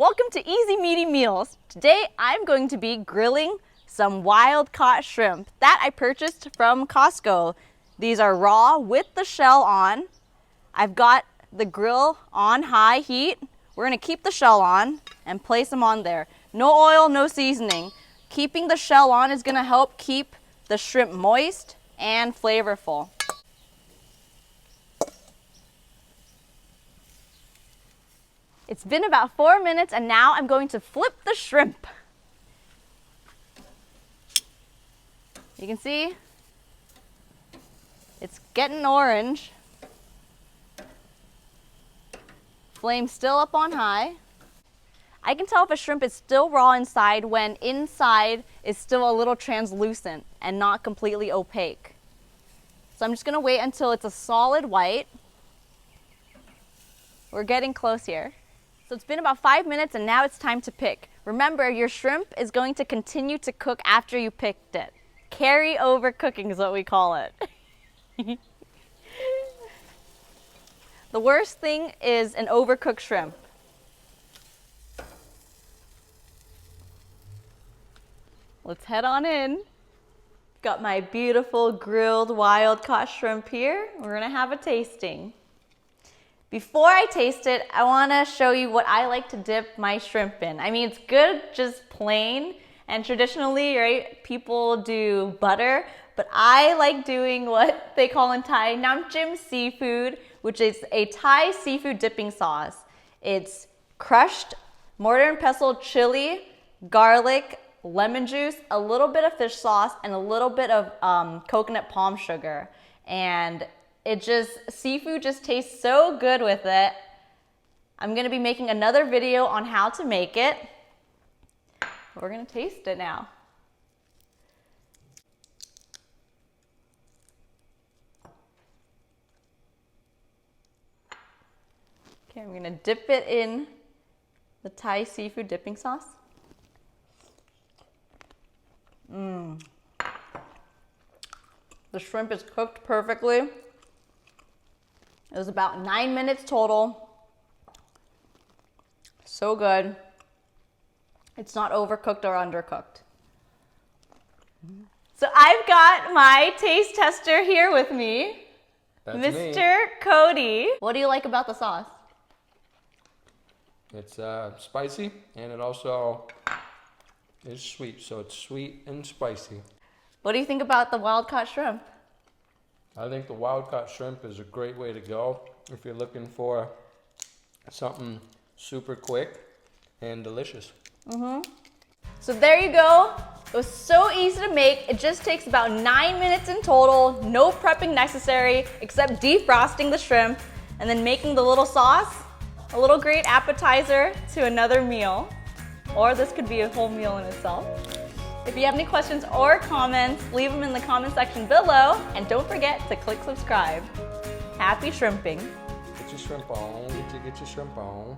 Welcome to Easy Meaty Meals. Today I'm going to be grilling some wild caught shrimp that I purchased from Costco. These are raw with the shell on. I've got the grill on high heat. We're going to keep the shell on and place them on there. No oil, no seasoning. Keeping the shell on is going to help keep the shrimp moist and flavorful. It's been about 4 minutes and now I'm going to flip the shrimp. You can see it's getting orange. Flame still up on high. I can tell if a shrimp is still raw inside when inside is still a little translucent and not completely opaque. So I'm just going to wait until it's a solid white. We're getting close here. So it's been about 5 minutes and now it's time to pick. Remember, your shrimp is going to continue to cook after you picked it. Carry over cooking is what we call it. The worst thing is an overcooked shrimp. Let's head on in. Got my beautiful grilled wild caught shrimp here. We're gonna have a tasting. Before I taste it, I wanna show you what I like to dip my shrimp in. I mean, it's good just plain, and traditionally, right, people do butter, but I like doing what they call in Thai namjim seafood, which is a Thai seafood dipping sauce. It's crushed mortar and pestle chili, garlic, lemon juice, a little bit of fish sauce, and a little bit of coconut palm sugar. And seafood just tastes so good with it. I'm gonna be making another video on how to make it. We're gonna taste it now. Okay, I'm gonna dip it in the Thai seafood dipping sauce. The shrimp is cooked perfectly. It was about 9 minutes total. So good. It's not overcooked or undercooked. So I've got my taste tester here with me. That's Mr. Cody. What do you like about the sauce? It's spicy, and it also is sweet, so it's sweet and spicy. What do you think about the wild caught shrimp? I think the wild caught shrimp is a great way to go if you're looking for something super quick and delicious. So there you go. It was so easy to make. It just takes about 9 minutes in total. No prepping necessary except defrosting the shrimp and then making the little sauce. A little great appetizer to another meal. Or this could be a whole meal in itself. If you have any questions or comments, leave them in the comment section below. And don't forget to click subscribe. Happy shrimping. Get your shrimp on. Get your shrimp on.